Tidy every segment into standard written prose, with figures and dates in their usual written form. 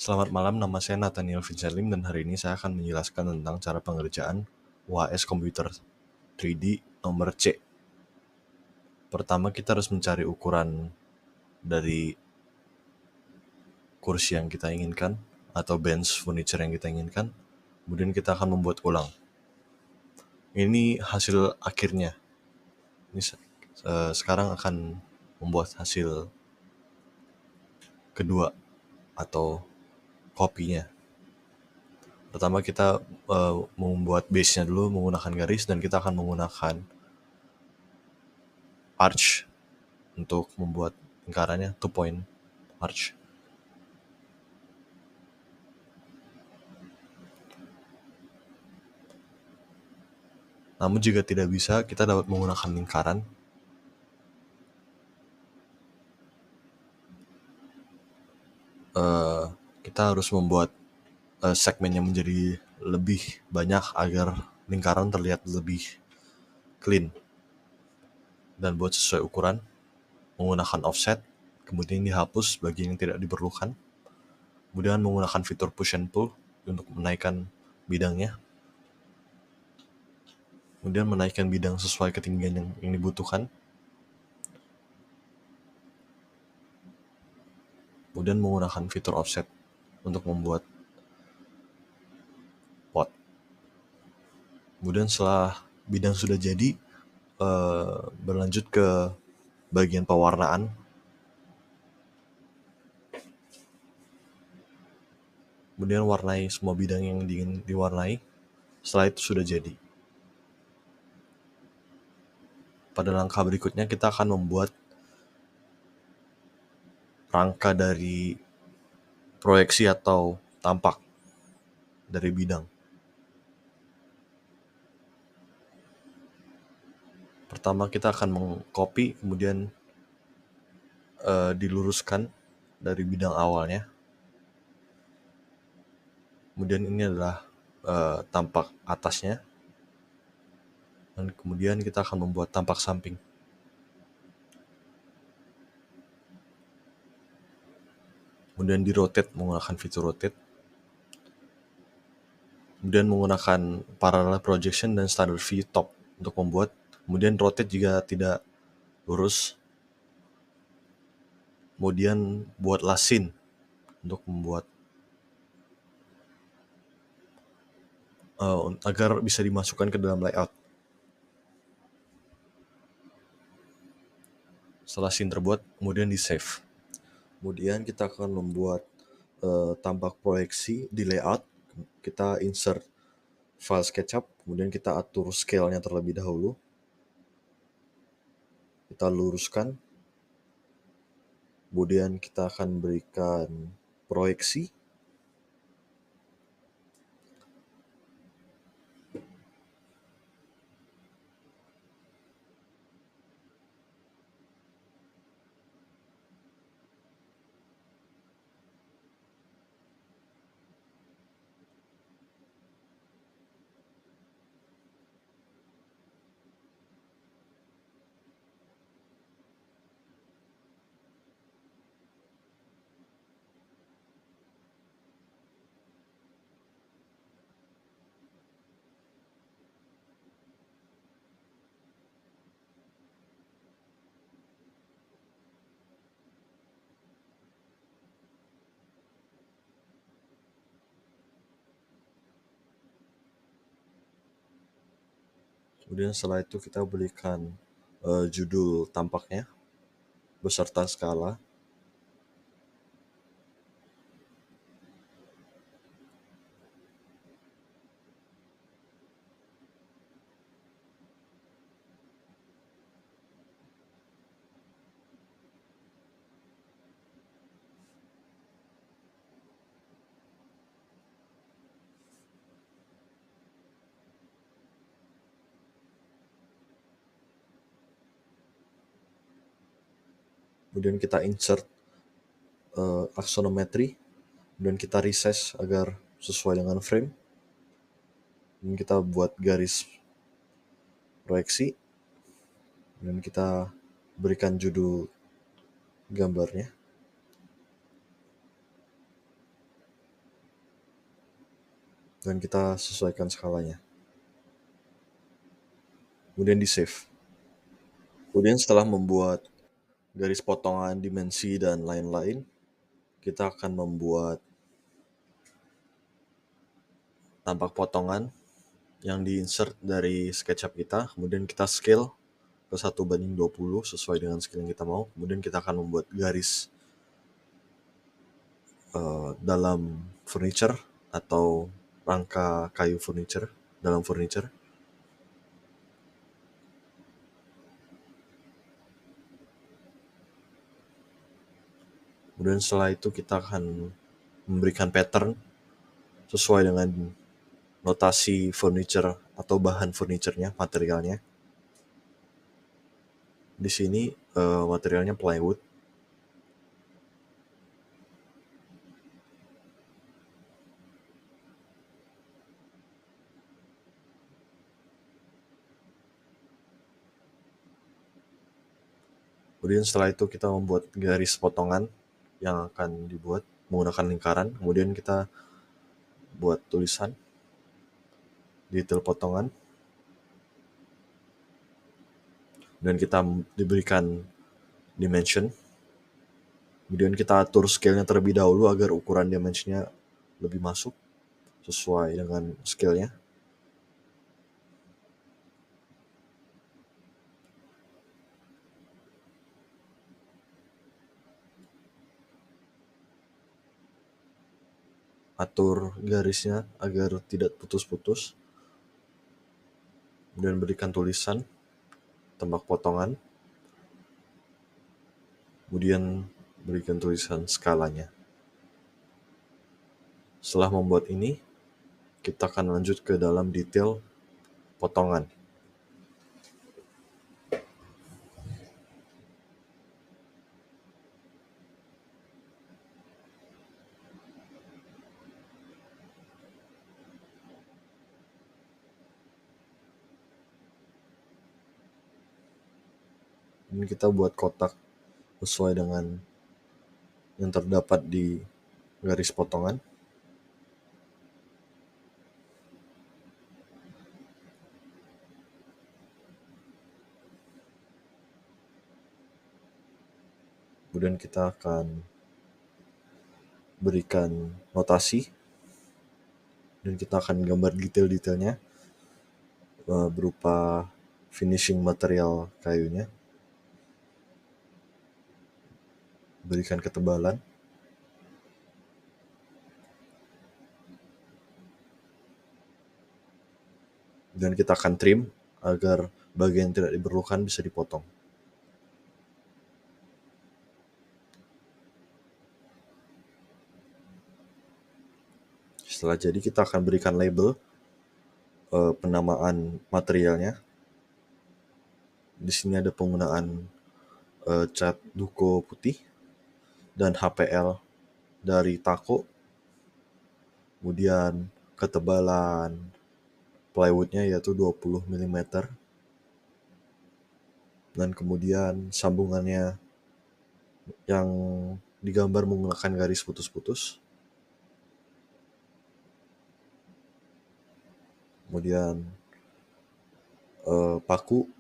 Selamat malam, nama saya Nathaniel Vincelim dan hari ini saya akan menjelaskan tentang cara pengerjaan UHS komputer 3D nomor C. Pertama kita harus mencari ukuran dari kursi yang kita inginkan atau bench furniture yang kita inginkan. Kemudian kita akan membuat ulang. Ini hasil akhirnya. Ini sekarang akan membuat hasil kedua atau kopinya. Pertama kita membuat base-nya dulu menggunakan garis dan kita akan menggunakan arch untuk membuat lingkarannya 2-point arch. Namun jika tidak bisa, kita dapat menggunakan lingkaran. Kita harus membuat segmennya menjadi lebih banyak agar lingkaran terlihat lebih clean. Dan buat sesuai ukuran, menggunakan offset, kemudian dihapus bagian yang tidak diperlukan. Kemudian menggunakan fitur push and pull untuk menaikkan bidangnya. Kemudian menaikkan bidang sesuai ketinggian yang dibutuhkan. Kemudian menggunakan fitur offset untuk membuat pot. Kemudian setelah bidang sudah jadi, berlanjut ke bagian pewarnaan. Kemudian warnai semua bidang yang ingin diwarnai. Setelah itu sudah jadi. Pada langkah berikutnya kita akan membuat rangka dari proyeksi atau tampak dari bidang. Pertama kita akan mengcopy, kemudian diluruskan dari bidang awalnya. Kemudian ini adalah tampak atasnya. Dan kemudian kita akan membuat tampak samping. Kemudian di rotate menggunakan fitur rotate. Kemudian menggunakan parallel projection dan standard view top untuk membuat. Kemudian rotate jika tidak lurus. Kemudian buatlah scene untuk membuat agar bisa dimasukkan ke dalam layout. Setelah scene terbuat, kemudian di save. Kemudian kita akan membuat tampak proyeksi di layout. Kita insert file SketchUp, kemudian kita atur scale-nya terlebih dahulu. Kita luruskan. Kemudian kita akan berikan proyeksi. Kemudian setelah itu kita berikan judul tampaknya beserta skala. Kemudian kita insert axonometry, dan kita resize agar sesuai dengan frame. Dan kita buat garis proyeksi, dan kita berikan judul gambarnya. dan kita sesuaikan skalanya. Kemudian di save. Kemudian setelah membuat garis potongan, dimensi, dan lain-lain, kita akan membuat tampak potongan yang di-insert dari SketchUp kita. Kemudian kita scale ke 1:20 sesuai dengan scale yang kita mau. Kemudian kita akan membuat garis dalam furniture atau rangka kayu furniture dalam furniture. Kemudian setelah itu kita akan memberikan pattern sesuai dengan notasi furniture atau bahan furniture-nya, materialnya. Di sini materialnya plywood. Kemudian setelah itu kita membuat garis potongan yang akan dibuat menggunakan lingkaran. Kemudian kita buat tulisan, detail potongan, dan kita diberikan dimension. Kemudian kita atur scale-nya terlebih dahulu agar ukuran dimensinya lebih masuk sesuai dengan scale-nya. Atur garisnya agar tidak putus-putus. Kemudian berikan tulisan, tembak potongan. Kemudian berikan tulisan skalanya. Setelah membuat ini, kita akan lanjut ke dalam detail potongan. Ini kita buat kotak sesuai dengan yang terdapat di garis potongan. Kemudian kita akan berikan notasi dan kita akan gambar detail-detailnya berupa finishing material kayunya, berikan ketebalan, dan kita akan trim agar bagian yang tidak diperlukan bisa dipotong. Setelah jadi, kita akan berikan label penamaan materialnya. Di sini ada penggunaan cat duko putih dan HPL dari Taco. Kemudian ketebalan plywoodnya yaitu 20 mm. Dan kemudian sambungannya yang digambar menggunakan garis putus-putus. Kemudian paku.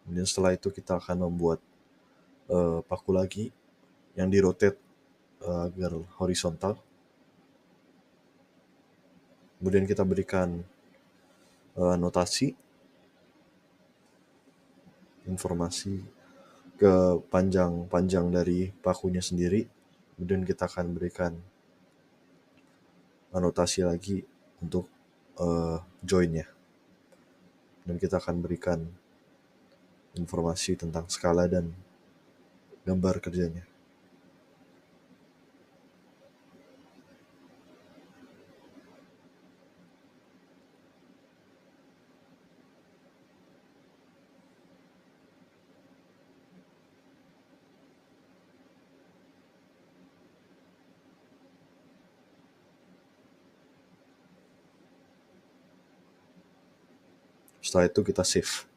Kemudian setelah itu kita akan membuat paku lagi yang di-rotate agar horizontal. Kemudian kita berikan notasi, informasi ke panjang dari pakunya sendiri. Kemudian kita akan berikan anotasi lagi untuk joinnya. Dan kita akan berikan informasi tentang skala dan gambar kerjanya. Setelah itu kita save.